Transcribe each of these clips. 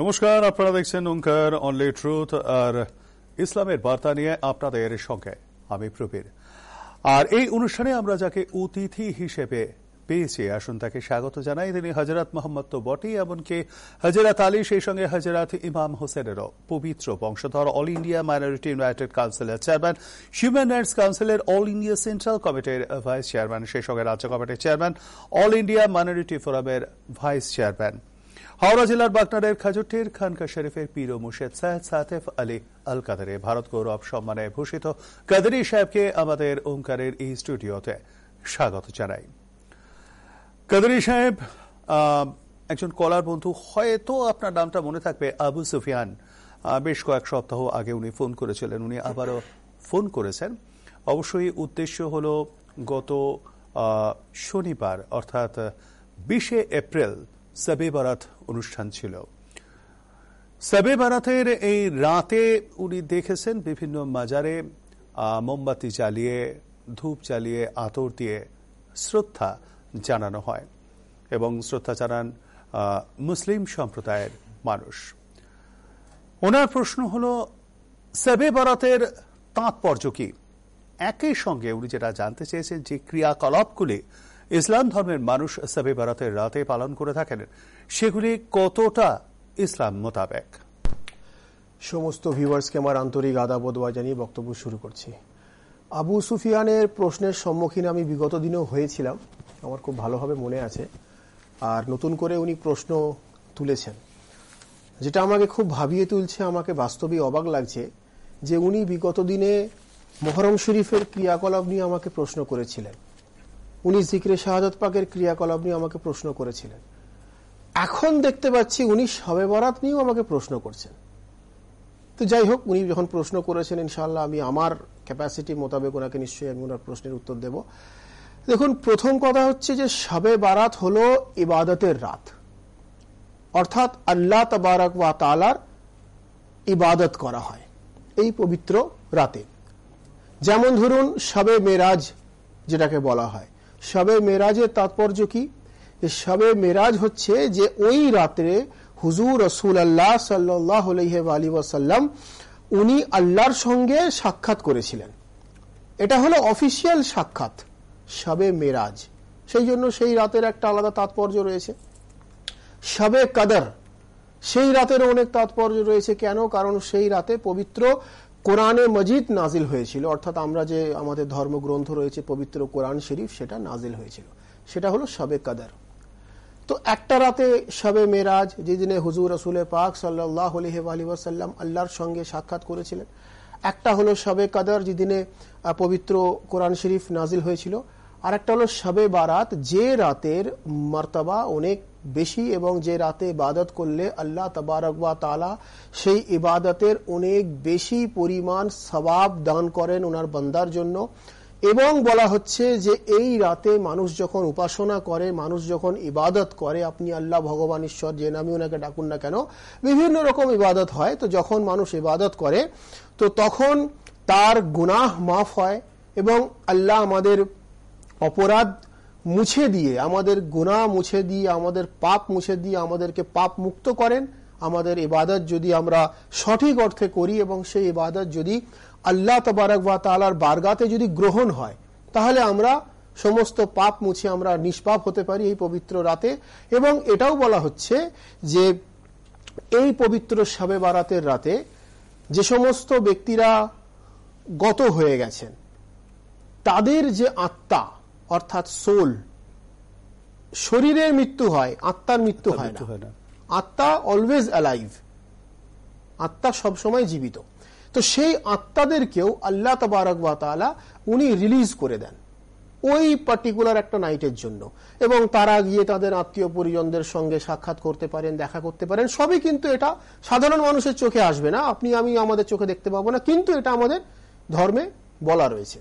নমস্কার, আপনারা দেখছেন ওঙ্কার অনলি ট্রুথ আর ইসলামের বার্তা নিয়ে আপনাদের সঙ্গে আমি প্রবীর। আর এই অনুষ্ঠানে আমরা যাকে অতিথি হিসেবে পেয়েছি, আসুন তাকে স্বাগত জানাই। তিনি হযরত মোহাম্মদ তো বটেই, এমনকি হযরত আলী, সেই সঙ্গে হযরত ইমাম হোসেনেরও পবিত্র বংশধর, অল ইন্ডিয়া মাইনরিটি ইউনাইটেড কাউন্সিলের চেয়ারম্যান, হিউম্যান রাইটস কাউন্সিলের অল ইন্ডিয়া সেন্ট্রাল কমিটির ভাইস চেয়ারম্যান, সেই সঙ্গে রাজ্য কমিটির চেয়ারম্যান, অল ইন্ডিয়া মাইনরিটি ফোরামের ভাইস চেয়ারম্যান, হাওড়া জেলার বাগনানের খাজুটির খানকা শরীফের পীর ও মুর্শিদ সৈয়দ সাতেফ আলী আল কাদেরি, ভারত গৌরব সম্মানে ভূষিত কাদেরি সাহেবকে আমাদের ওঙ্কারের এই স্টুডিওতে স্বাগত জানাই। কাদেরি সাহেব একজন কলার বন্ধু, হয়তো আপনার নামটা মনে থাকবে, আবু সুফিয়ান। বেশ কয়েক সপ্তাহ আগে উনি ফোন করেছিলেন, উনি আবারও ফোন করেছেন। অবশ্যই উদ্দেশ্য হল গত শনিবার অর্থাৎ 20 এপ্রিল শবে বারাত অনুষ্ঠান ছিল। শবে বারাতের এই রাতে উনি দেখেছেন বিভিন্ন মাজারে মোমবাতি জ্বালিয়ে, ধূপ জ্বালিয়ে, আতর দিয়ে শ্রদ্ধা জানানো হয় এবং শ্রদ্ধা জানান মুসলিম সম্প্রদায়ের মানুষ। ওনার প্রশ্ন হল, শবে বারাতের তাৎপর্য কি? একই সঙ্গে উনি যেটা জানতে চেয়েছেন যে ক্রিয়াকলাপগুলি ইসলাম ধর্মের মানুষ শবে বারাতের রাতে পালন করে থাকেন, সেগুলি কতটা ইসলাম মোতাবেক। সমস্ত ভিউয়ার্সকে আমার আন্তরিক আদাব ও দোয়া জানিয়ে বক্তব্য শুরু করছি। আবু সুফিয়ানের প্রশ্নের সম্মুখীন আমি বিগত দিনেও হয়েছিলাম, আমার খুব ভালোভাবে মনে আছে। আর নতুন করে উনি প্রশ্ন তুলেছেন, যেটা আমাকে খুব ভাবিয়ে তুলছে, আমাকে বাস্তবিক অবাক লাগছে যে উনি বিগত দিনে মুহররম শরীফের ক্রিয়াকলাপ নিয়ে আমাকে প্রশ্ন করেছিলেন, উনি জিকরে শাহাদাত পাকের ক্রিয়াকলাপ নিয়ে আমাকে প্রশ্ন করেছিলেন। এখন দেখতে পাচ্ছি উনি শবে বরাত নিয়েও আমাকে প্রশ্ন করছেন। তো যাই হোক, উনি যখন প্রশ্ন করেছেন, ইনশাআল্লাহ আমি আমার ক্যাপাসিটি মোতাবেক ওনাকে নিশ্চয়ই আমি ওনার প্রশ্নের উত্তর দেব। দেখুন, প্রথম কথা হচ্ছে যে শবে বারাত হলো ইবাদতের রাত, অর্থাৎ আল্লাহ তাবারক ওয়া তাআলার ইবাদত করা হয় এই পবিত্র রাতে। যেমন ধরুন শবে মেরাজ যেটাকে বলা হয়, শবে মেরাজের তাৎপর্য কি? শবে মেরাজ হচ্ছে যে ওই রাতে হুজুর রাসূলুল্লাহ সাল্লাল্লাহু আলাইহি ওয়াসাল্লাম উনি আল্লাহর সঙ্গে সাক্ষাৎ করেছিলেন। এটা হলো অফিশিয়াল সাক্ষাৎ, শবে মেরাজ। সেই জন্য সেই রাতের একটা আলাদা তাৎপর্য রয়েছে। শবে কদর, সেই রাতের অনেক তাৎপর্য রয়েছে। কেন? কারণ সেই রাতে পবিত্র কোরআনে মজিদ নাজিল হয়েছিল, অর্থাৎ আমরা যে আমাদের ধর্মগ্রন্থ রয়েছে পবিত্র কোরআন শরীফ, সেটা নাজিল হয়েছিল, সেটা হলো শবে কদর। তো একটা রাতে শবে মেরাজ, যেদিনে হুজুর রাসূল পাক সাল্লাল্লাহু আলাইহি ওয়াসাল্লাম আল্লাহর সঙ্গে সাক্ষাৎ করেছিলেন। একটা হলো শবে কদর, যেদিনে পবিত্র কোরআন শরীফ নাজিল হয়েছিল। আর একটা হলো শবে বারাত, যে রাতের মর্তবা অনেক বেশি এবং যে রাতে ইবাদত করলে আল্লাহ তাবারক ওয়া তাআলা সেই ইবাদতের অনেক বেশি পরিমাণ সওয়াব দান করেন ওনার বান্দার জন্য। এবং বলা হচ্ছে যে এই রাতে মানুষ যখন উপাসনা করে, মানুষ যখন ইবাদত করে, আপনি আল্লাহ, ভগবান, ঈশ্বর যে নামে ওনাকে ডাকুন না কেন, বিভিন্ন রকম ইবাদত হয়। তো যখন মানুষ ইবাদত করে তো তখন তার গুনাহ মাফ হয় এবং আল্লাহ আমাদের অপরাধ মুছে দিয়ে, আমাদের গুনাহ মুছে দিয়ে, আমাদের পাপ মুছে দিয়ে আমাদেরকে পাপ মুক্ত করেন। আমাদের ইবাদত যদি আমরা সঠিক অর্থে করি এবং সেই ইবাদত যদি আল্লাহ তাবারক ওয়া তাআলার বারগাতে যদি গ্রহণ হয়, তাহলে আমরা সমস্ত পাপ মুছে আমরা নিষ্পাপ হতে পারি এই পবিত্র রাতে। এবং এটাও বলা হচ্ছে যে এই পবিত্র শবে বারাতের রাতে যে সমস্ত ব্যক্তিরা গত হয়ে গেছেন, তাদের যে আত্মা অর্থাৎ সোল, শরীরের মৃত্যু হয়, আত্মার মৃত্যু হয় না। আত্মা অলওয়েজ অ্যালাইভ, আত্মা সবসময় জীবিত। তো সেই আত্মাদেরকেও আল্লাহ তাবারক ওয়া তাআলা উনি রিলিজ করে দেন ওই পার্টিকুলার একটা নাইটের জন্য, এবং তারা গিয়ে তাদের আত্মীয় পরিজনদের সঙ্গে সাক্ষাৎ করতে পারেন, দেখা করতে পারেন। সবই কিন্তু এটা সাধারণ মানুষের চোখে আসবে না, আপনি আমি আমাদের চোখে দেখতে পাবো না, কিন্তু এটা আমাদের ধর্মে বলা রয়েছে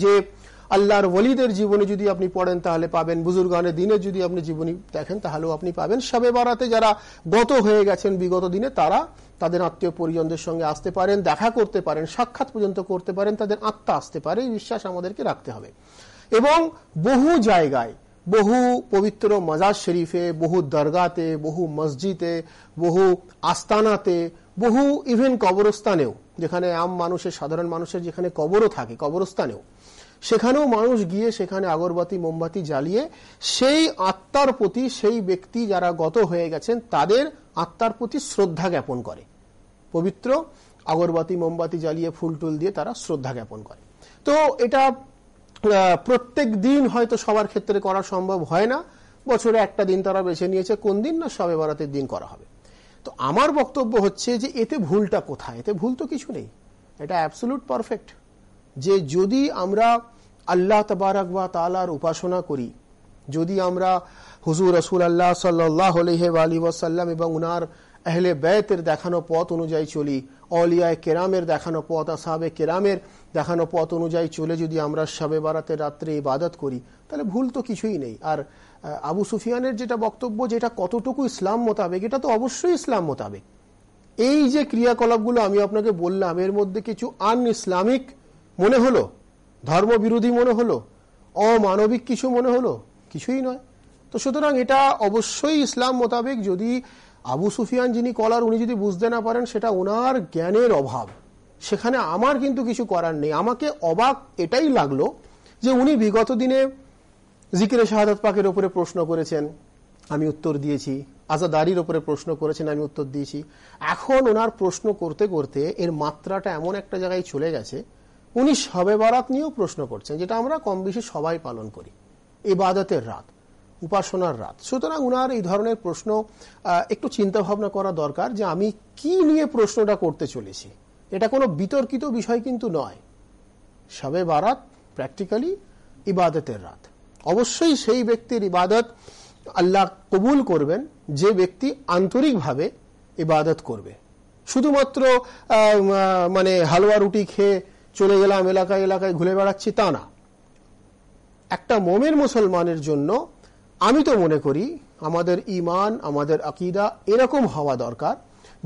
যে আল্লাহর ওলিদের জীবনে যদি আপনি পড়েন তাহলে পাবেন, বুজুর্গানের দিনে যদি আপনি জীবনী দেখেন তাহলেও আপনি পাবেন। শবে বারাতে যারা গত হয়ে গেছেন বিগত দিনে, তারা তাদের আত্মীয় পরিজনদের সঙ্গে আসতে পারেন, দেখা করতে পারেন, সাক্ষাৎ পর্যন্ত করতে পারেন, তাদের আত্মা আসতে পারে, এই বিশ্বাস আমাদেরকে রাখতে হবে। এবং বহু জায়গায় বহু পবিত্র মাজার শরীফে, বহু দরগাতে, বহু মসজিদে, বহু আস্তানাতে, বহু ইভেন কবরস্থানেও, যেখানে আম মানুষের, সাধারণ মানুষের যেখানে কবরও থাকে, কবরস্থানেও, সেখানেও মানুষ গিয়ে সেখানে আগরবাতি মোমবাতি জ্বালিয়ে সেই আত্মার প্রতি, সেই ব্যক্তি যারা গত হয়ে গেছেন তাদের আত্মার প্রতি শ্রদ্ধা জ্ঞাপন করে। পবিত্র আগরবাতি মোমবাতি জ্বালিয়ে ফুল টুল দিয়ে তারা শ্রদ্ধা জ্ঞাপন করে। তো এটা প্রত্যেক দিন হয়তো সবার ক্ষেত্রে করা সম্ভব হয় না। বছরে একটা দিন তারা বেছে নিয়েছে, কোন দিন না শবে বরাতের দিন করা হবে। তো আমার বক্তব্য হচ্ছে যে এতে ভুলটা কোথায়? এতে ভুল তো কিছু নেই, এটা অ্যাবসলিউট পারফেক্ট। যে যদি আমরা আল্লাহ তাবারক ওয়া তাআলার উপাসনা করি, যদি আমরা হুজুর রাসূলুল্লাহ সাল্লাল্লাহু আলাইহি ওয়াসাল্লাম এবং উনার আহলে বাইতের দেখানো পথ অনুযায়ী চলি, আউলিয়ায়ে কেরামের দেখানো পথ, আসহাবে কেরামের দেখানো পথ অনুযায়ী চলে যদি আমরা শবে বরাতের রাত্রে ইবাদত করি, তাহলে ভুল তো কিছুই নেই। আর আবু সুফিয়ানের যেটা বক্তব্য, যেটা কতটুকু ইসলাম মোতাবেক, এটা তো অবশ্যই ইসলাম মোতাবেক। এই যে ক্রিয়াকলাপগুলো আমি আপনাকে বললাম, এর মধ্যে কিছু আন ইসলামিক মনে হলো, ধর্মবিরোধী মনে হলো, অমানবিক কিছু মনে হলো? কিছুই নয়। তো সুতরাং এটা অবশ্যই ইসলাম মোতাবেক। যদি আবু সুফিয়ান যিনি কলার, উনি যদি বুঝতে না পারেন, সেটা ওনার জ্ঞানের অভাব, সেখানে আমার কিন্তু কিছু করার নেই। আমাকে অবাক এটাই লাগলো যে উনি বিগত দিনে জিকিরে শাহাদাত পাকের উপরে প্রশ্ন করেছেন, আমি উত্তর দিয়েছি। আযাদারির উপরে প্রশ্ন করেছেন, আমি উত্তর দিয়েছি। এখন ওনার প্রশ্ন করতে করতে এর মাত্রাটা এমন একটা জায়গায় চলে গেছে, উনি শবে বরাত নিয়েও প্রশ্ন করছেন, যেটা আমরা কম বেশি সবাই পালন করি, ইবাদতের রাত, উপাসনার রাত। সুতরাং উনার এই ধরনের প্রশ্ন একটু চিন্তা ভাবনা করা দরকার যে আমি কি নিয়ে প্রশ্নটা করতে চলেছি। এটা কোনো বিতর্কিত বিষয় কিন্তু নয়। শবে বরাত প্র্যাকটিক্যালি ইবাদতের রাত। অবশ্যই সেই ব্যক্তির ইবাদত আল্লাহ কবুল করবেন যে ব্যক্তি আন্তরিকভাবে ইবাদত করবে। শুধুমাত্র মানে হালুয়া রুটি খেয়ে চলে গেলাম, এলাকায় এলাকায় ঘুরে বেড়াচ্ছি, তা না। একটা মুমিন মুসলমানের জন্য আমি তো মনে করি আমাদের ঈমান, আমাদের আকীদা এরকম হওয়া দরকার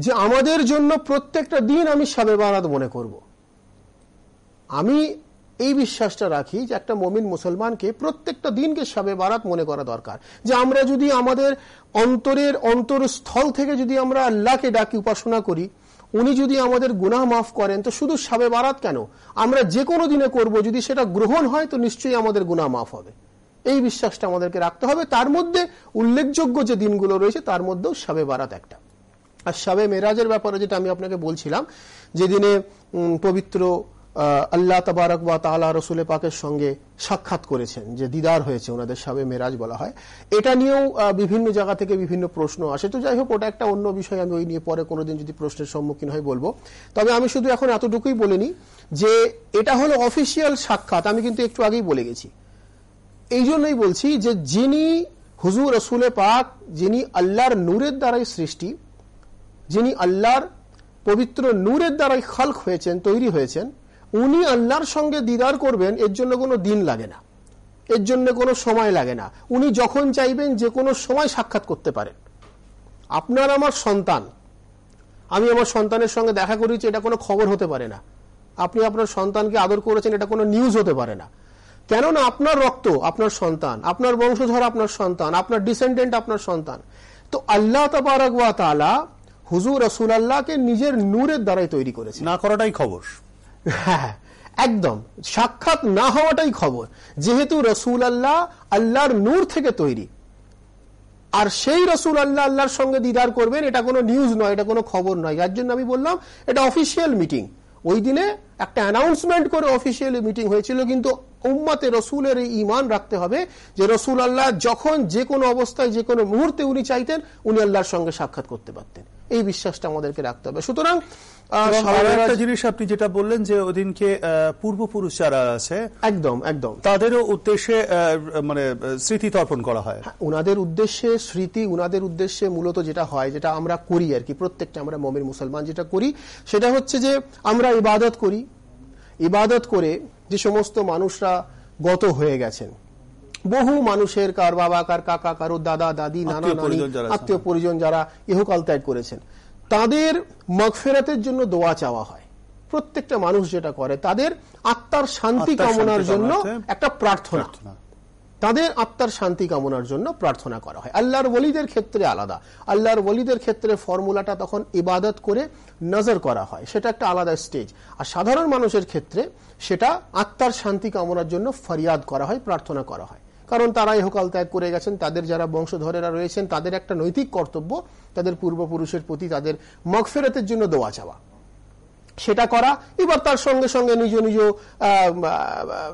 যে আমাদের জন্য প্রত্যেকটা দিন আমি শবে বরাত মনে করব। আমি এই বিশ্বাসটা রাখি যে একটা মুমিন মুসলমানকে প্রত্যেকটা দিনকে শবে বরাত মনে করা দরকার। যে আমরা যদি আমাদের অন্তরের অন্তরস্থল থেকে যদি আমরা আল্লাহকে ডাকি, উপাসনা করি, উনি যদি আমাদের গুনাহ মাফ করেন, তো শুধু শবে বরাত কেন, আমরা যে কোনো দিনে করব, যদি সেটা গ্রহণ হয় তো নিশ্চয়ই আমাদের গুনাহ মাফ হবে। এই বিশ্বাসটা আমাদেরকে রাখতে হবে। তার মধ্যে উল্লেখযোগ্য যে দিনগুলো রয়েছে তার মধ্যেও শবে বরাত একটা। আর শবে মেরাজের ব্যাপারে যেটা আমি আপনাকে বলছিলাম, যেদিনে পবিত্র আল্লাহ তাবারক ওয়া তাআলা রাসূল পাকের সঙ্গে সাক্ষাৎ করেছেন, যে দিদার হয়েছে, ওনাদের শবে মেরাজ বলা হয়, এটা নিয়েও বিভিন্ন জায়গা থেকে বিভিন্ন প্রশ্ন আসে। তো যাই হোক, ওটা একটা অন্য বিষয়, আমি ওই নিয়ে পরে কোনোদিন যদি প্রশ্নের সম্মুখীন হয় বলবো। তবে আমি শুধু এখন এতটুকুই বলিনি যে এটা হলো অফিসিয়াল সাক্ষাৎ, আমি কিন্তু একটু আগেই বলে গেছি। এই জন্যই বলছি যে যিনি হুজুর রাসূল পাক, যিনি আল্লাহর নূরের দ্বারাই সৃষ্টি, যিনি আল্লাহর পবিত্র নূরের দ্বারাই খালক হয়েছেন, তৈরি হয়েছেন, উনি আল্লাহর সঙ্গে দিদার করবেন, এর জন্য কোনো দিন লাগে না, এর জন্য কোনো সময় লাগে না। উনি যখন চাইবেন যে কোনো সময় সাক্ষাৎ করতে পারেন। আপনার আমার সন্তান, আমি আমার সন্তানের সঙ্গে দেখা করেছি, এটা কোনো খবর হতে পারে না। আপনি আপনার সন্তানকে আদর করেছেন, এটা কোনো নিউজ হতে পারে না। কেননা আপনার রক্ত আপনার সন্তান, আপনার বংশধর আপনার সন্তান, আপনার ডিসেন্ডেন্ট আপনার সন্তান। তো আল্লাহ তাবারক ওয়া তাআলা হুজুর রাসূলুল্লাহকে নিজের নূরের দ্বারাই তৈরি করেছেন। না করাটাই খবর। হ্যাঁ, একদম সাক্ষাৎ না হওয়াটাই খবর, যেহেতু রাসূলুল্লাহ আল্লাহর নূর থেকে তৈরি। আর সেই রাসূলুল্লাহ আল্লাহর সঙ্গে দিদার করবেন, এটা কোনো নিউজ নয়, এটা কোনো খবর নয়। যার জন্য আমি বললাম এটা অফিসিয়াল মিটিং। ওই দিনে একটা অ্যানাউন্সমেন্ট করে অফিসিয়ালি মিটিং হয়েছিল, কিন্তু উম্মতে রসুলের এই ঈমান রাখতে হবে যে রাসূলুল্লাহ যখন যে কোনো অবস্থায়, যে কোনো মুহূর্তে উনি চাইতেন, উনি আল্লাহর সঙ্গে সাক্ষাৎ করতে পারতেন। এই বিশ্বাসটা আমাদেরকে রাখতে হবে। সুতরাং একটা জিনিস আপনি যেটা বললেন যে ওদিনকে পূর্বপুরুষ যারা আছে, একদম একদম তাদেরও উদ্দেশ্যে মানে স্মৃতি তর্পণ করা হয়। উনাদের উদ্দেশ্যে স্মৃতি, উনাদের উদ্দেশ্যে মূলত যেটা হয়, যেটা আমরা করি আর কি, প্রত্যেকটা আমরা মুমিন মুসলমান যেটা করি, সেটা হচ্ছে যে আমরা ইবাদত করি। ইবাদত করে যে সমস্ত মানুষরা গত হয়ে গেছেন, বহু মানুষের, কার বাবা, কার কাকা, কারো দাদা দাদি, নানা নানি, আত্মীয় পরিজন যারা ইহকাল ত্যাগ করেছেন, তাদের মাগফিরাতের জন্য দোয়া চাওয়া হয়। প্রত্যেকটা মানুষ যেটা করে, তাদের আত্মার শান্তি কামনার জন্য একটা প্রার্থনা। তাদের আত্মার শান্তি কামনার জন্য প্রার্থনা করা হয়। আল্লাহর ওলিদের ক্ষেত্রে আলাদা, আল্লাহর ওলিদের ক্ষেত্রে ফর্মুলাটা তখন ইবাদত করে নজর করা হয়, সেটা একটা আলাদা স্টেজ। আর সাধারণ মানুষের ক্ষেত্রে সেটা আত্মার শান্তি কামনার জন্য ফরিয়াদ করা হয়, প্রার্থনা করা হয়। কারণ তারা ইহকাল ত্যাগ করে গেছেন, তাদের যারা বংশধরেরা রয়েছেন তাদের একটা নৈতিক কর্তব্য তাদের পূর্বপুরুষের প্রতি তাদের মাগফিরাতের জন্য দোয়া চাওয়া, সেটা করা। এবার তার সঙ্গে সঙ্গে নিজ নিজ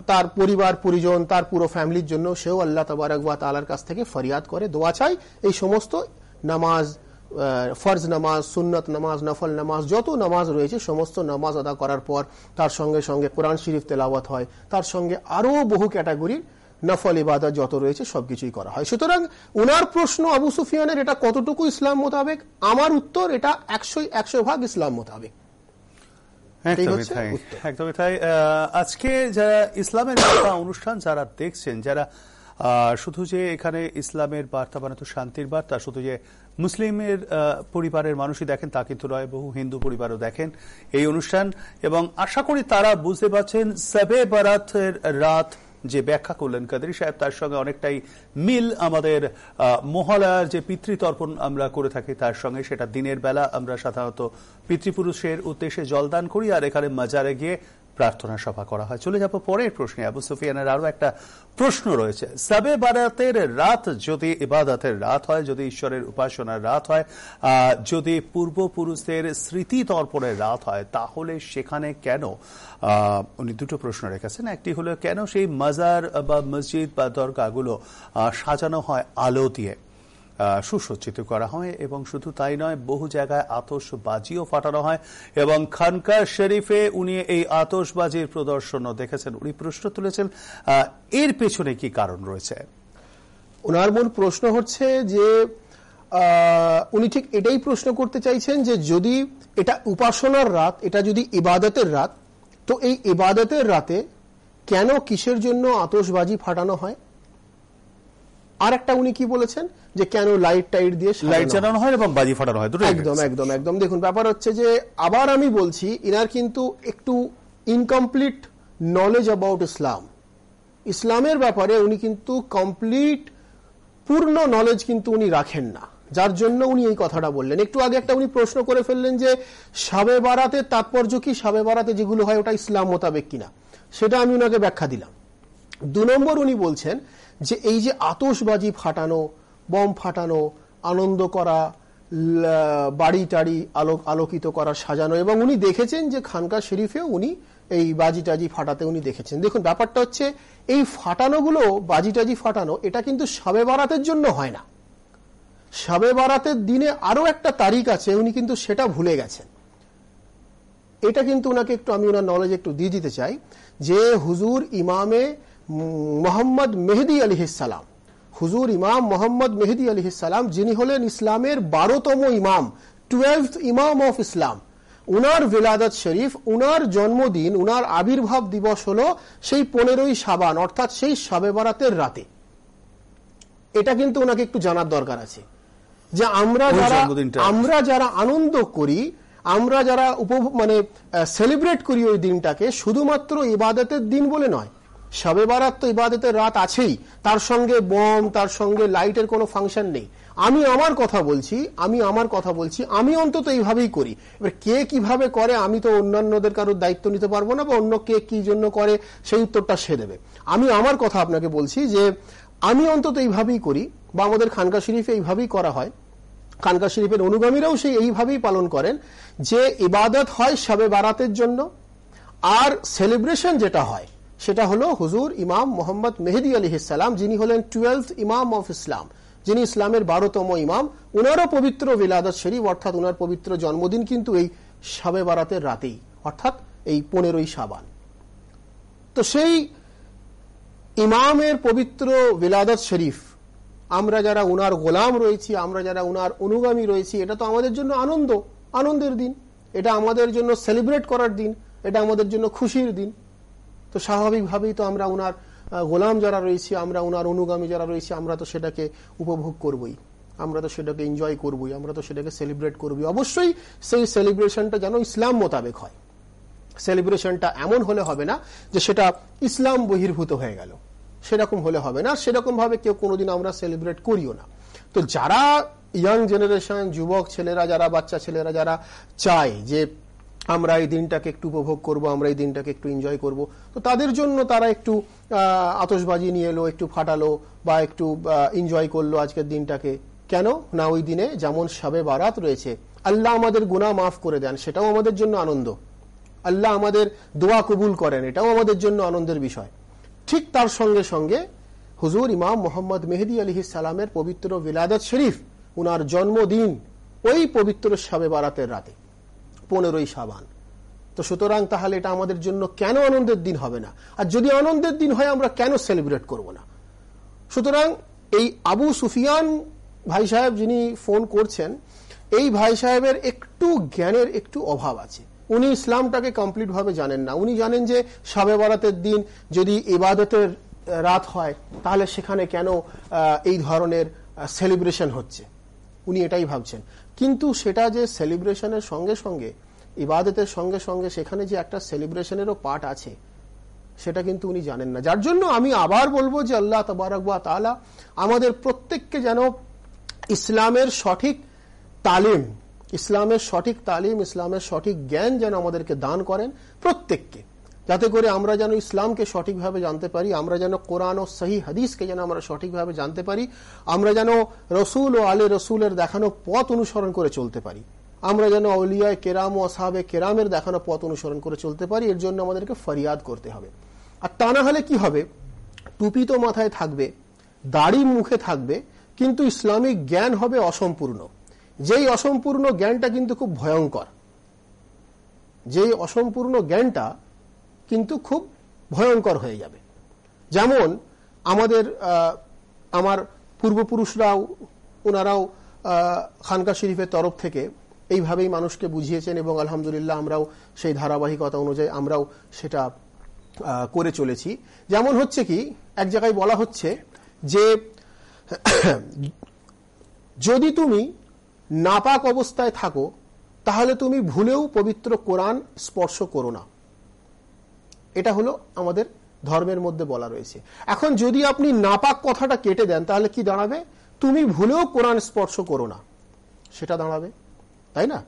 তার পরিবার পরিজন তার পুরো ফ্যামিলির জন্য সেও আল্লাহ তাবারক ওয়া তাআলার কাছ থেকে ফরিয়াদ করে, দোয়া চাই। এই সমস্ত নামাজ, ফরজ নামাজ, সুন্নত নামাজ, নফল নামাজ, যত নামাজ রয়েছে সমস্ত নামাজ আদা করার পর তার সঙ্গে সঙ্গে কোরআন শরীফ তেলাওয়াত হয়, তার সঙ্গে আরো বহু ক্যাটাগরির নফল ইবাদত যত রয়েছে সবকিছুই করা হয়। সুতরাং উনার প্রশ্ন আবু সুফিয়ানের এটা কতটুকু ইসলাম মোতাবেক, আমার উত্তর এটা 100% ইসলাম মোতাবেক। একদমই তাই। আজকে যারা ইসলামের বার্তা অনুষ্ঠান যারা দেখছেন, যারা শুধু যে এখানে ইসলামের বার্তা মানে তো শান্তির বার্তা শুধু যে মুসলিমের পরিবারের মানুষই দেখেন তা কিন্তু নয়, বহু হিন্দু পরিবারও দেখেন এই অনুষ্ঠান, এবং আশা করি তারা বুঝতে পারছেন শবে বারাতের রাত যে ব্যাখ্যা করলেন কাদরী সাহেব তার সঙ্গে অনেকটাই মিল আমাদের মহালয়ার যে পিতৃতর্পণ আমরা করে থাকি তার সঙ্গে। সেটা দিনের বেলা আমরা সাধারণত পিতৃপুরুষের উদ্দেশ্যে জলদান করি, আর এখানে মাজারে গিয়ে প্রার্থনা সভা করা হয়। চলে যাব পরের প্রশ্নে। আবু সুফিয়ানের আরো একটা প্রশ্ন রয়েছে। শবে বারাতের রাত যদি ইবাদতের রাত হয়, যদি ঈশ্বরের উপাসনার রাত হয়, যদি পূর্বপুরুষদের স্মৃতি তর্পণের রাত হয়, তাহলে সেখানে কেন, উনি দুটো প্রশ্ন রেখেছেন। একটি হলো কেন সেই মাজার বা মসজিদ বা দরগাগুলো সাজানো হয় আলো দিয়ে, সুসজ্জিত করা হয়, এবং শুধু তাই নয় বহু জায়গায় আতশবাজিও ফাটানো হয়, এবং খানকা শরীফে উনি এই আতশবাজির প্রদর্শনও দেখেছেন। উনি প্রশ্ন তুলেছেন এর পেছনে কি কারণ রয়েছে। ওনার মূল প্রশ্ন হচ্ছে যে উনি ঠিক এটাই প্রশ্ন করতে চাইছেন যে যদি এটা উপাসনার রাত, এটা যদি ইবাদতের রাত, তো এই ইবাদতের রাতে কেন কিসের জন্য আতশবাজি ফাটানো হয়। আর একটা উনি কি বলেছেন যে কেন লাইট টাইট দিয়ে লাইট জ্বালানো হয় এবং বাজি ফাটানো হয়। একদম একদম একদম। দেখুন ব্যাপার হচ্ছে যে আবার আমি বলছি ইনার কিন্তু একটু ইনকমপ্লিট নলেজ অ্যাবাউট ইসলাম। ইসলামের ব্যাপারে উনি কিন্তু কমপ্লিট পূর্ণ নলেজ কিন্তু উনি রাখেন না, যার জন্য উনি এই কথাটা বললেন। একটু আগে একটা উনি প্রশ্ন করে ফেললেন যে শবে বারাতের তাৎপর্য কি, শবে বারাতে যেগুলো হয় ওটা ইসলাম মোতাবেক কিনা, সেটা আমি ওনাকে ব্যাখ্যা দিলাম। 2 নম্বর উনি বলছেন যে এই যে আতশবাজি ফাটানো, বম ফাটানো, আনন্দ করা, বাড়ি টাড়ি আলোকিত করা, সাজানো, এবং উনি দেখেছেন যে খানকা শরীফেও উনি এই বাজি টাজি ফাটাতে উনি দেখেছেন। দেখুন ব্যাপারটা হচ্ছে এই ফাটানোগুলো, বাজি টাজি ফাটানো, এটা কিন্তু শবে বারাতের জন্য হয় না। শবে বারাতের দিনে আরো একটা তারিখ আছে, উনি কিন্তু সেটা ভুলে গেছেন। এটা কিন্তু ওনাকে একটু আমি ওনার নলেজ একটু দিয়ে দিতে চাই যে হুজুর ইমামে মোহাম্মদ মেহেদী আলাইহিস সালাম, হুজুর ইমাম মোহাম্মদ মেহেদী আলাইহিস সালাম, যিনি হলেন ইসলামের 12তম ইমাম, 12th ইমাম অফ ইসলাম, উনার ভিলাদত শরীফ, উনার জন্মদিন, উনার আবির্ভাব দিবস হলো সেই 15ই শাবান, অর্থাৎ সেই শবে বারাতের রাতে। এটা কিন্তু ওনাকে একটু জানার দরকার আছে যে আমরা যারা আনন্দ করি, আমরা যারা সেলিব্রেট করি ওই দিনটাকে, শুধুমাত্র ইবাদতের দিন বলে নয়। শবে বারাত তো ইবাদতের রাত আছেই, তার সঙ্গে বম, তার সঙ্গে লাইটের কোনো ফাংশন নেই। আমি আমার কথা বলছি, আমি অন্তত এইভাবেই করি। এবার কে কিভাবে করে আমি তো অন্যান্যদের কারোর দায়িত্ব নিতে পারবো না, বা অন্য কে কি জন্য করে সেই উত্তরটা সে দেবে। আমি আমার কথা আপনাকে বলছি যে আমি অন্তত এইভাবেই করি, বা আমাদের খানকা শরীফে এইভাবেই করা হয়। খানকা শরীফের অনুগামীরাও সেই এইভাবেই পালন করেন যে ইবাদত হয় শবে বারাতের জন্য, আর সেলিব্রেশন যেটা হয় সেটা হলো হুজুর ইমাম মোহাম্মদ মেহেদী আলাইহিস সালাম, যিনি হলেন 12th ইমাম অফ ইসলাম, যিনি ইসলামের 12তম ইমাম। উনারও পবিত্র বিলাদত শরীফ অর্থাৎ উনার পবিত্র জন্মদিন কিন্তু এই শবে বারাতের রাতেই, অর্থাৎ এই 15ই শাবান। তো সেই ইমামের পবিত্র বিলাদত শরীফ আমরা যারা উনার গোলাম রয়েছি, আমরা যারা উনার অনুগামী রয়েছি, এটা তো আমাদের জন্য আনন্দের দিন, এটা আমাদের জন্য সেলিব্রেট করার দিন, এটা আমাদের জন্য খুশির দিন। তো স্বাভাবিকভাবেই তো আমরা উনার গোলাম যারা রয়েছি, আমরা উনার অনুগামী যারা রয়েছি, আমরা তো সেটাকে উপভোগ করবই, আমরা তো সেটাকে এনজয় করবই, আমরা তো সেটাকে সেলিব্রেট করবই। অবশ্যই সেই সেলিব্রেশনটা যেন ইসলাম মোতাবেক হয়। সেলিব্রেশনটা এমন হলে হবে না যে সেটা ইসলাম বহির্ভূত হয়ে গেল। সেরকম হলে হবে না, সেরকম ভাবে কেউ কোনোদিন আমরা সেলিব্রেট করিও না। তো যারা ইয়াং জেনারেশন, যুবক ছেলেরা, যারা বাচ্চা ছেলেরা যারা চায় যে আমরা এই দিনটাকে একটু উপভোগ করব, আমরা এই দিনটাকে একটু এনজয় করব, তো তাদের জন্য তারা একটু আতশবাজি নিয়ে এলো, একটু ফাটালো বা একটু এনজয় করলো আজকের দিনটাকে। কেন না, ওই দিনে যেমন শবে বারাত রয়েছে, আল্লাহ আমাদের গুনাহ মাফ করে দেন, সেটাও আমাদের জন্য আনন্দ। আল্লাহ আমাদের দোয়া কবুল করেন, এটাও আমাদের জন্য আনন্দের বিষয়। ঠিক তার সঙ্গে সঙ্গে হুজুর ইমাম মোহাম্মদ মেহেদী আলাইহিস সালামের পবিত্র বিলাদত শরীফ, উনার জন্মদিন ওই পবিত্র শবে বারাতের রাতে 15ই শাবান। তো সুতরাং তাহলে এটা আমাদের জন্য কেন আনন্দের দিন হবে না? আর যদি আনন্দের দিন হয় আমরা কেন সেলিব্রেট করব না? সুতরাং এই আবু সুফিয়ান ভাই সাহেব যিনি ফোন করছেন, এই ভাই সাহেবের একটু জ্ঞানের একটু অভাব আছে। উনি ইসলামটাকে কমপ্লিট ভাবে জানেন না। উনি জানেন যে শবে বারাতের দিন যদি ইবাদতের রাত হয় তাহলে সেখানে কেন এই ধরনের সেলিব্রেশন হচ্ছে, উনি এটাই ভাবছেন। কিন্তু সেটা যে সেলিব্রেশনের সঙ্গে সঙ্গে, ইবাদতের সঙ্গে সঙ্গে সেখানে যে একটা সেলিব্রেশনেরও পার্ট আছে, সেটা কিন্তু উনি জানেন না। যার জন্য আমি আবার বলবো যে আল্লাহ তাবারক ওয়া তাআলা আমাদের প্রত্যেককে যেন ইসলামের সঠিক তালিম, ইসলামের সঠিক জ্ঞান যেন আমাদেরকে দান করেন প্রত্যেককে, যাতে করে আমরা যেন ইসলামকে সঠিকভাবে জানতে পারি, আমরা যেন কোরআন ও সহি হাদিসকে যেন আমরা সঠিকভাবে জানতে পারি, আমরা যেন রসুল ও আলে রসুলের দেখানো পথ অনুসরণ করে চলতে পারি, আমরা যেন আউলিয়ায়ে কেরাম ও আসহাবে কেরামের দেখানো পথ অনুসরণ করে চলতে পারি। এর জন্য আমাদেরকে ফরিয়াদ করতে হবে। আর তা না হলে কি হবে, টুপি তো মাথায় থাকবে, দাড়ি মুখে থাকবে, কিন্তু ইসলামিক জ্ঞান হবে অসম্পূর্ণ। যেই অসম্পূর্ণ জ্ঞানটা কিন্তু খুব ভয়ঙ্কর, যেই অসম্পূর্ণ জ্ঞানটা কিন্তু খুব ভয়ঙ্কর হয়ে যাবে। যেমন আমার পূর্বপুরুষরাও, ওনারাও খানকা শরীফের তরফ থেকে এইভাবেই মানুষকে বুঝিয়েছেন এবং আলহামদুলিল্লাহ আমরাও সেই ধারাবাহিকতা অনুযায়ী আমরাও সেটা করে চলেছি। যেমন হচ্ছে কি, এক জায়গায় বলা হচ্ছে যে যদি তুমি নাপাক অবস্থায় থাকো তাহলে তুমি ভুলেও পবিত্র কোরআন স্পর্শ করো না। এটা হলো আমাদের ধর্মের মধ্যে বলা রয়েছে। এখন যদি আপনি নাপাক কথাটা কেটে দেন তাহলে কি দাঁড়াবে? তুমি ভুলেও কোরআন স্পর্শ করো না, সেটা দাঁড়াবে, তাই না?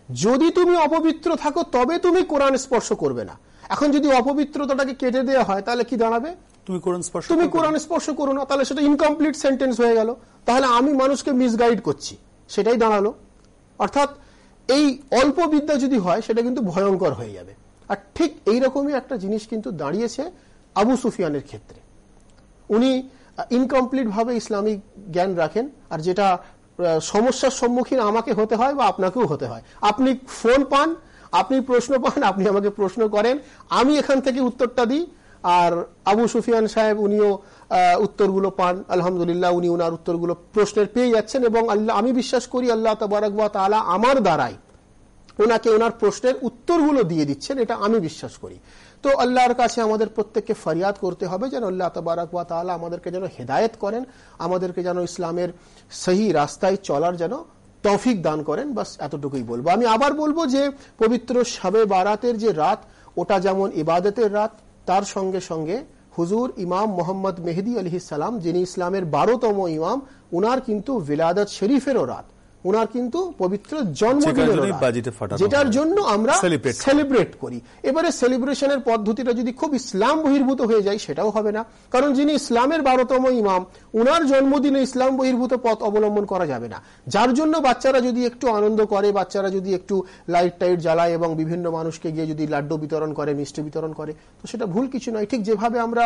যদি তুমি অপবিত্র থাকো তবে তুমি কোরআন স্পর্শ করবে না। এখন যদি অপবিত্রতাটাকে কেটে দেওয়া হয় তাহলে কি দাঁড়াবে? তুমি কোরআন স্পর্শ করো না, তাহলে সেটা ইনকমপ্লিট সেন্টেন্স হয়ে গেল। তাহলে আমি মানুষকে মিসগাইড করছি, সেটাই দাঁড়ালো। অর্থাৎ এই অল্প বিদ্যা যদি হয় সেটা কিন্তু ভয়ঙ্কর হয়ে যাবে। আর ঠিক এইরকমই একটা জিনিস কিন্তু দাঁড়িয়েছে আবু সুফিয়ানের ক্ষেত্রে। উনি ইনকমপ্লিট ভাবে ইসলামিক জ্ঞান রাখেন, আর যেটা সমস্যার সম্মুখীন আমাকে হতে হয় বা আপনাকেও হতে হয়। আপনি ফোন পান, আপনি প্রশ্ন পান, আপনি আমাকে প্রশ্ন করেন, আমি এখান থেকে উত্তরটা দিই, আর আবু সুফিয়ান সাহেব উনিও উত্তরগুলো পান। আলহামদুলিল্লাহ উনি ওনার উত্তরগুলো প্রশ্নের পেয়ে যাচ্ছেন এবং আল্লাহ, আমি বিশ্বাস করি আল্লাহ তাবারক ওয়া তাআলা আমার দ্বারাই ওনাকে ওনার প্রশ্নের উত্তরগুলো দিয়ে দিচ্ছেন, এটা আমি বিশ্বাস করি। তো আল্লাহর কাছে আমাদের প্রত্যেককে ফরিয়াদ করতে হবে যেন আল্লাহ তাবারক ওয়া তাআলা আমাদেরকে যেন হেদায়েত করেন, আমাদেরকে যেন ইসলামের সহি রাস্তায় চলার যেন তৌফিক দান করেন। বাস এতটুকুই বলবো। আমি আবার বলবো যে পবিত্র শবে বারাতের যে রাত, ওটা যেমন ইবাদতের রাত, তার সঙ্গে সঙ্গে হুজুর ইমাম মোহাম্মদ মেহেদী আলাইহিস সালাম, যিনি ইসলামের 12তম ইমাম, উনার কিন্তু বিলাদত শরীফেরও রাত, উনার কিন্তু পবিত্র জন্মদিনের রাত, যেটার জন্য আমরা সেলিব্রেট করি। এবারে সেলিব্রেশনের পদ্ধতিটা যদি খুব ইসলাম বহির্ভূত হয়ে যায় সেটাও হবে না, কারণ যিনি ইসলামের 12তম ইমাম, উনার জন্মদিনে ইসলাম বহির্ভূত পথ অবলম্বন করা যাবে না। যার জন্য বাচ্চারা যদি একটু আনন্দ করে, বাচ্চারা যদি একটু লাইট টাইট জ্বালায় এবং বিভিন্ন মানুষকে গিয়ে যদি লাড্ডু বিতরণ করে, মিষ্টি বিতরণ করে, তো সেটা ভুল কিছু নয়। ঠিক যেভাবে আমরা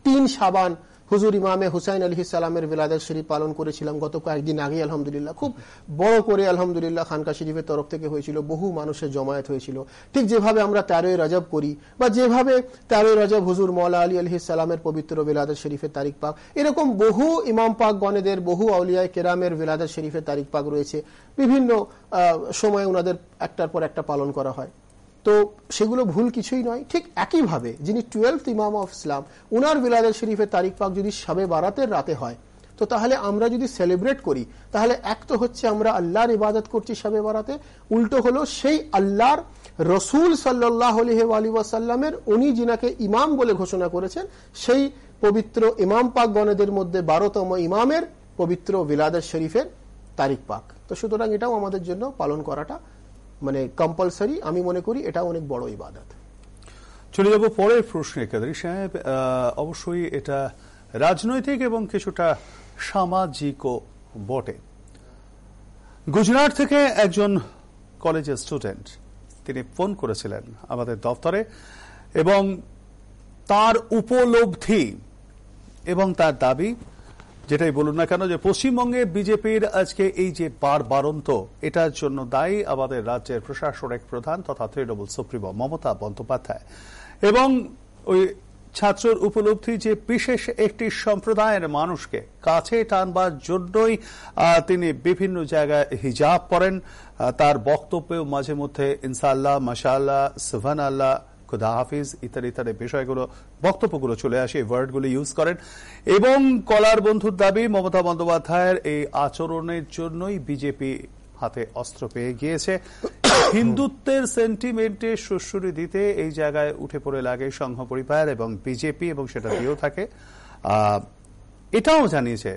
3 শাবান হুজুর ইমামে হুসাইন আলাইহিস সালামের বিলাদত শরীফ পালন করেছিলাম গত কয়েকদিন আগে, আলহামদুলিল্লাহ খুব বড় করে আলহামদুলিল্লাহ খানকা শরীফের তরফ থেকে হয়েছিল, বহু মানুষের জমায়েত হয়েছিল। ঠিক যেভাবে আমরা 13ই রজব করি, বা যেভাবে 13ই রজব হুজুর মওলা আলী আলাইহিস সালামের পবিত্র বিলাদত শরীফের তারিখ পাক, এরকম বহু ইমাম পাক গণেদের, বহু আউলিয়ায়ে কেরামের বিলাদত শরীফের তারিখ পাক রয়েছে। বিভিন্ন সময় ওনাদের একটার পর একটা পালন করা হয়, তো সেগুলো ভুল কিছুই নয়। ঠিক একইভাবে যিনি 12th ইমাম অফ ইসলাম, উনার বিলাদত শরীফের তারিখ পাক যদি শবে বারাতের রাতে হয়, তো তাহলে আমরা যদি সেলিব্রেট করি তাহলে এক তো হচ্ছে আমরা আল্লাহর ইবাদত করছি শবে বারাতে, উল্টো হলো সেই আল্লাহর রসুল সাল্লাল্লাহু আলাইহি ওয়া সাল্লামের, উনি যিনাকে ইমাম বলে ঘোষণা করেছেন, সেই পবিত্র ইমাম পাক গণেদের মধ্যে 12তম ইমামের পবিত্র বিলাদত শরীফের তারিখ পাক। তো সুতরাং এটাও আমাদের জন্য পালন করাটা মানে কম্পালসারি। আমি মনে করি এটা অনেক বড় ইবাদত। চলে যাব পরের প্রশ্নে কাদরী সাহেব। অবশ্যই এটা রাজনৈতিক এবং কিছুটা সামাজিকও বটে। গুজরাট থেকে একজন কলেজের স্টুডেন্ট তিনি ফোন করেছিলেন আমাদের দফতরে এবং তার উপলব্ধি এবং তার দাবি, যেটাই বলুন না কেন, যে পশ্চিমবঙ্গে বিজেপির আজকে এই যে বাড়ন্ত, এটার জন্য দায়ী আমাদের রাজ্যের প্রশাসনিক প্রধান তথা তৃণমূল সুপ্রিমো মমতা বন্দ্যোপাধ্যায়। এবং ওই ছাত্রের উপলব্ধি যে বিশেষ একটি সম্প্রদায়ের মানুষকে কাছে টানবার জন্যই তিনি বিভিন্ন জায়গায় হিজাব পরেন। তার বক্তব্যেও মাঝে মধ্যে ইনশাআল্লাহ, মাশাআল্লাহ, সুবহান আল্লাহ, খুদা হাফিজ ইত্যাদি ইত্যাদি বিষয়গুলো, বক্তব্যগুলো চলে আসে, এই ওয়ার্ডগুলো ইউজ করেন। এবং কলার বন্ধুর দাবি, মমতা বন্দ্যোপাধ্যায়ের এই আচরণের জন্যই বিজেপি হাতে অস্ত্র পেয়ে গিয়েছে। হিন্দুত্বের সেন্টিমেন্টে সুশ্রুতি দিতে এই জায়গায় উঠে পড়ে লাগে সংঘ পরিবার এবং বিজেপি, এবং সেটা দিয়েও থাকে। এটাও জানিয়েছে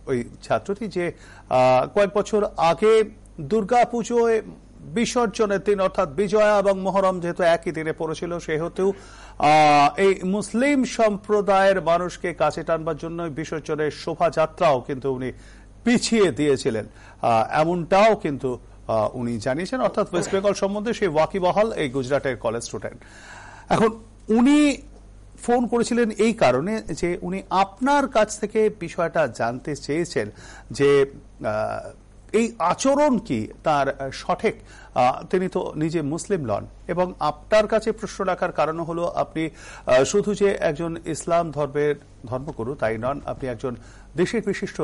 ওই ছাত্রটি যে কয়েক বছর আগে দুর্গাপুজোয় বিসর্জনের দিন অর্থাৎ বিজয়া এবং মহরম যেহেতু একই দিনে পড়েছিল, সেহেতু এই মুসলিম সম্প্রদায়ের মানুষকে কাছে টানবার জন্য বিসর্জনের শোভাযাত্রাও কিন্তু উনি পিছিয়ে দিয়েছিলেন, এমনটাও কিন্তু উনি জানিয়েছেন। অর্থাৎ ওয়েস্ট বেঙ্গল সম্বন্ধে সেই ওয়াকিবহাল এই গুজরাটের কলেজ স্টুডেন্ট। এখন উনি ফোন করেছিলেন এই কারণে যে উনি আপনার কাছ থেকে বিষয়টা জানতে চেয়েছেন যে এই আচরণ কি তার সঠিক। তিনি তো নিজে মুসলিম নন, এবং আপনার কাছে প্রশ্ন রাখার কারণ হলো আপনি শুধু যে একজন ইসলাম ধর্মের ধর্মগুরু তাই নন, আপনি একজন দেশের বিশিষ্ট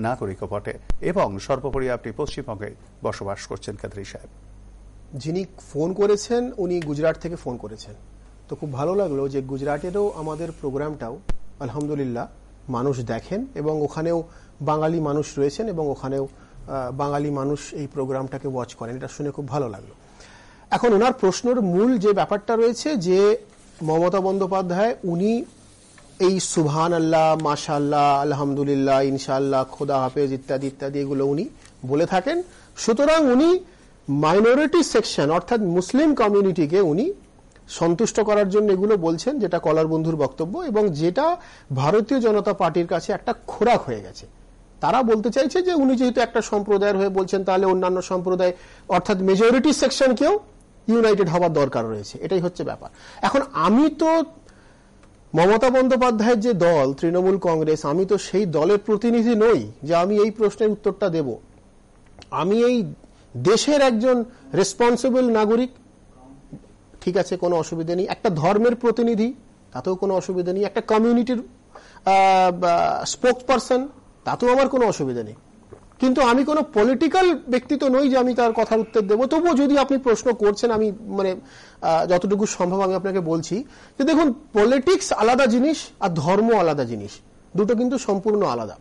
নাগরিকও বটে, এবং সর্বোপরি আপনি পশ্চিমবঙ্গে বসবাস করছেন। কাদরী সাহেব, যিনি ফোন করেছেন উনি গুজরাট থেকে ফোন করেছেন। তো খুব ভালো লাগলো যে গুজরাটেরও আমাদের প্রোগ্রামটাও আলহামদুলিল্লাহ মানুষ দেখেন, এবং ওখানেও বাঙালি মানুষ রয়েছেন, এবং ওখানেও বাঙালি মানুষ এই প্রোগ্রামটাকে ওয়াচ করেন। এটা শুনে খুব ভালো লাগলো। এখন ওনার প্রশ্নের মূল যে ব্যাপারটা রয়েছে যে মমতা বন্দ্যোপাধ্যায় উনি এই সুবহান আল্লাহ, মাশাআল্লাহ, আলহামদুলিল্লাহ, ইনশাআল্লাহ, খোদা হাফেজ ইত্যাদি ইত্যাদি এগুলো উনি বলে থাকেন। সুতরাং উনি মাইনরিটি সেকশন অর্থাৎ মুসলিম কমিউনিটিকে উনি সন্তুষ্ট করার জন্য এগুলো বলছেন, যেটা কলার বন্ধুর বক্তব্য, এবং যেটা ভারতীয় জনতা পার্টির কাছে একটা খোরাক হয়ে গেছে। তারা বলতে চাইছে যে উনি যেহেতু একটা সম্প্রদায়ের হয়ে বলছেন, তাহলে অন্যান্য সম্প্রদায় অর্থাৎ মেজরিটি সেকশনকেও ইউনাইটেড হওয়ার দরকার রয়েছে। এটাই হচ্ছে ব্যাপার। এখন আমি তো মমতা বন্দ্যোপাধ্যায়ের যে দল তৃণমূল কংগ্রেস, আমি তো সেই দলের প্রতিনিধি নই যে আমি এই প্রশ্নের উত্তরটা দেব। আমি এই দেশের একজন রেসপন্সিবল নাগরিক, ঠিক আছে, কোনো অসুবিধা নেই। একটা ধর্মের প্রতিনিধি, তাতেও কোনো অসুবিধা নেই। একটা কমিউনিটির স্পোকস পারসন, তাতেও আমার কোনো অসুবিধা নেই। কিন্তু আমি কোনো পলিটিক্যাল ব্যক্তি তো নই যে আমি তার কথার উত্তর দেবো। তবুও যদি আপনি প্রশ্ন করছেন, আমি মানে যতটুকু সম্ভব আমি আপনাকে বলছি যে দেখুন, পলিটিক্স আলাদা জিনিস আর ধর্ম আলাদা জিনিস, দুটো কিন্তু সম্পূর্ণ আলাদা।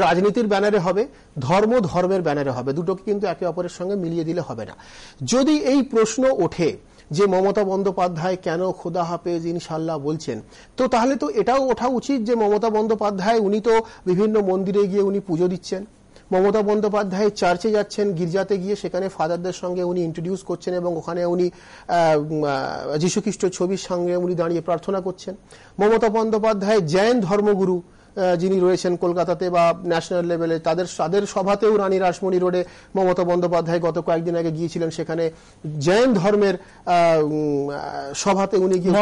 রাজনীতির ব্যানারে হবে, ধর্ম ধর্মের ব্যানারে হবে, দুটোকে কিন্তু একে অপরের সঙ্গে মিলিয়ে দিলে হবে না। যদি এই প্রশ্ন ওঠে যে মমতা বন্দ্যোপাধ্যায় কেন খোদা হাফেজ ইনশাআল্লাহ বলছেন, তো তাহলে তো এটাও ওঠা উচিত যে মমতা বন্দ্যোপাধ্যায় উনি তো বিভিন্ন মন্দিরে গিয়ে উনি পুজো দিচ্ছেন, মমতা বন্দ্যোপাধ্যায় চার্চে যাচ্ছেন, গির্জাতে গিয়ে সেখানে ফাদারদের সঙ্গে উনি ইন্ট্রোডিউস করছেন, এবং ওখানে উনি যীশু খ্রিস্টের ছবির সঙ্গে উনি দাঁড়িয়ে প্রার্থনা করছেন। মমতা বন্দ্যোপাধ্যায় জৈন ধর্মগুরু যিনি রয়েছেন কলকাতাতে বা ন্যাশনাল লেভেলে, তাদের সভাতেও রানী রাসমণি রোডে মমতা বন্দ্যোপাধ্যায় গত কয়েকদিন আগে গিয়েছিলেন, সেখানে জৈন ধর্মের সভাতে উনি গিয়ে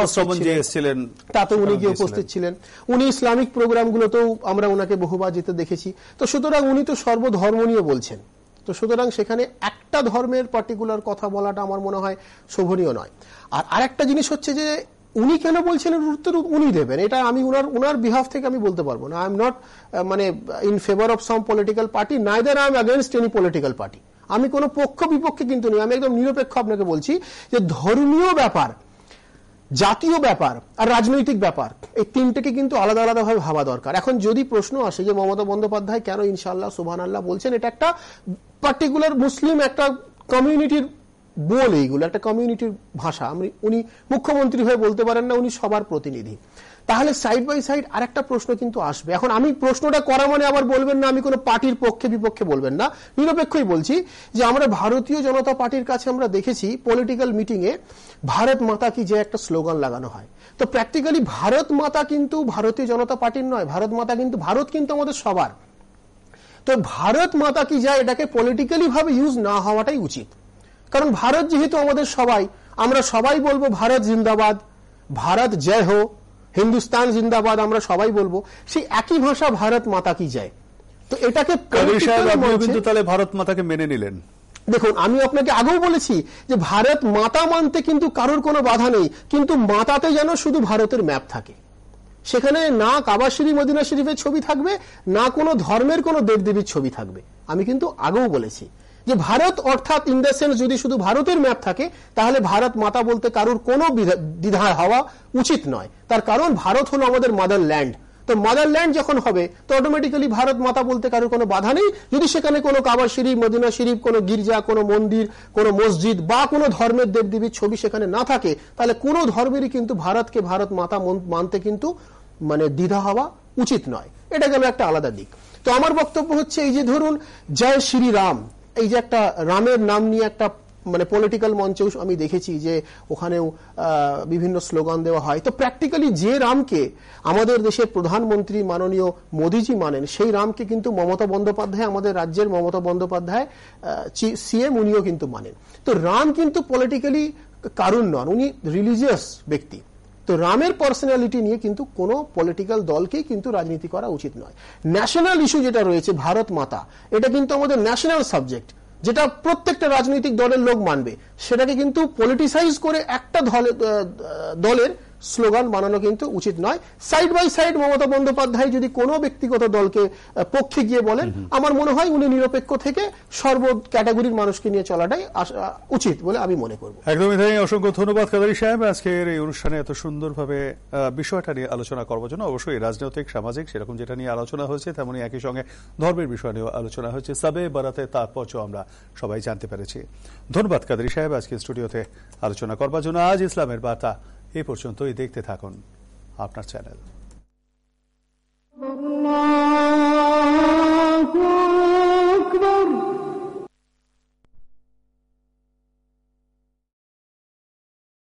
তাতে উনি গিয়ে উপস্থিত ছিলেন। উনি ইসলামিক প্রোগ্রামগুলোতেও আমরা ওনাকে বহুবার যেতে দেখেছি। তো সুতরাং উনি তো সর্বধর্ম নিয়ে বলছেন। তো সুতরাং সেখানে একটা ধর্মের পার্টিকুলার কথা বলাটা আমার মনে হয় শোভনীয় নয়। আর আরেকটা জিনিস হচ্ছে যে উনি কেন বলছেন এর উত্তর উনি দেবেন, এটা আমি উনার বিহাফ থেকে আমি বলতে পারবো না। আই এম নট মানে in favour of some political party, neither I am against any political party. আমি কোনো পক্ষ বিপক্ষে কিন্তু নই, আমি একদম নিরপেক্ষ আপনাকে বলছি যে ধর্মীয় ব্যাপার, জাতীয় ব্যাপার আর রাজনৈতিক ব্যাপার, এই তিনটেকে কিন্তু আলাদা আলাদাভাবে ভাবা দরকার। এখন যদি প্রশ্ন আসে যে মমতা বন্দ্যোপাধ্যায় কেন ইনশাআল্লাহ সুবহানাল্লাহ বলছেন, এটা একটা পার্টিকুলার মুসলিম একটা কমিউনিটির বলে, এইগুলো একটা কমিউনিটির ভাষা, উনি মুখ্যমন্ত্রী হয়ে বলতে পারেন না, উনি সবার প্রতিনিধি। তাহলে সাইড বাই সাইড আরেকটা প্রশ্ন কিন্তু আসবে। এখন আমি প্রশ্নটা করা মানে আবার বলবেন না আমি কোনো পার্টির পক্ষে বিপক্ষে বলবেন না, নিরপেক্ষই বলছি যে আমরা ভারতীয় জনতা পার্টির কাছে আমরা দেখেছি পলিটিক্যাল মিটিং এ ভারত মাতা কি যে একটা স্লোগান লাগানো হয়। তো প্র্যাকটিক্যালি ভারত মাতা কিন্তু ভারতীয় জনতা পার্টির নয়, ভারত মাতা কিন্তু ভারত কিন্তু আমাদের সবার। তো ভারত মাতা কি যায় এটাকে পলিটিক্যালি ভাবে ইউজ না হওয়াটাই উচিত, কারণ ভারত যেহেতু আমাদের সবাই, আমরা সবাই বলবো ভারত জিন্দাবাদ, ভারত জয় হো, হিন্দুস্তান জিন্দাবাদ আমরা সবাই বলবো, সেই একই ভাষা ভারত মাতা কি যায়। তো এটাকে কিন্তু তাহলে ভারত মাতাকে মেনে নিলেন। দেখুন আমি আপনাকে আগেও বলেছি যে ভারত মাতা মানতে কিন্তু কারোর কোনো বাধা নেই, কিন্তু মাতাতে যেন শুধু ভারতের ম্যাপ থাকে, সেখানে না কাবা শরীফ মদিনা শরীফের ছবি থাকবে, না কোনো ধর্মের কোনো দেবদেবীর ছবি থাকবে। আমি কিন্তু আগেও বলেছি যে ভারত অর্থাৎ ইন দ্য সেন্স যদি শুধু ভারতের ম্যাপ থাকে তাহলে ভারত মাতা বলতে কারোর কোনো দ্বিধা হওয়া উচিত নয়। তার কারণ ভারত হলো আমাদের মাদারল্যান্ড। তো মাদারল্যান্ড যখন হবে তো অটোমেটিক্যালি ভারত মাতা বলতে কারোর কোনো বাধা নেই, যদি সেখানে কোনো কাবা শরীফ মদিনা শরীফ কোনো গির্জা কোনো মন্দির কোনো মসজিদ বা কোনো ধর্মের দেবদেবীর ছবি সেখানে না থাকে, তাহলে কোনো ধর্মেরই কিন্তু ভারতকে ভারত মাতা মানতে কিন্তু মানে দ্বিধা হওয়া উচিত নয়। এটা গেল একটা আলাদা দিক। তো আমার বক্তব্য হচ্ছে এই যে ধরুন জয় শ্রী রাম, এই যে একটা রামের নাম নিয়ে একটা মানে পলিটিক্যাল মঞ্চেও আমি দেখেছি যে ওখানেও বিভিন্ন স্লোগান দেওয়া হয়। তো প্র্যাকটিক্যালি যে রামকে আমাদের দেশের প্রধানমন্ত্রী মাননীয় মোদীজি মানেন, সেই রামকে কিন্তু মমতা বন্দ্যোপাধ্যায়, আমাদের রাজ্যের মমতা বন্দ্যোপাধ্যায় সিএম, উনিও কিন্তু মানেন। তো রাম কিন্তু পলিটিক্যালি কারণ নন, উনি রিলিজিয়াস ব্যক্তি। তো রামের পার্সোনালিটি নিয়ে কিন্তু কোনো পলিটিক্যাল দলকেই কিন্তু রাজনীতি করা উচিত নয়। ন্যাশনাল ইস্যু যেটা রয়েছে ভারত মাতা, এটা কিন্তু আমাদের ন্যাশনাল সাবজেক্ট, যেটা প্রত্যেকটা রাজনৈতিক দলের লোক মানবে, সেটাকে কিন্তু পলিটিসাইজ করে একটা দলের স্লোগান বানানো কিন্তু উচিত নয়। Side by side Mamata Bandyopadhyay যদি কোনো ব্যক্তিগত দলকে পক্ষে গিয়ে বলেন, আমার মনে হয় উনি নিরপেক্ষ থেকে সর্ব ক্যাটাগরির মানুষকে নিয়ে চলাটাই উচিত বলে আমি মনে করব। একদমই তাই। অসংখ্য ধন্যবাদ কাদারি সাহেব আজকের এই অনুষ্ঠানে এত সুন্দরভাবে বিষয়টা নিয়ে আলোচনা করবার জন্য। অবশ্যই রাজনৈতিক সামাজিক সেরকম যেটা নিয়ে আলোচনা হয়েছে, তেমনি একই সঙ্গে ধর্মের বিষয় নিয়েও আলোচনা হয়েছে। সাবে বারাতে তাৎপর্য আমরা সবাই জানতে পেরেছি। ধন্যবাদ কাদারি সাহেব আজকে স্টুডিওতে আলোচনা করবার জন্য। আজ ইসলামের বার্তা এই পর্যন্তই। দেখতে থাকুন আপনার চ্যানেল।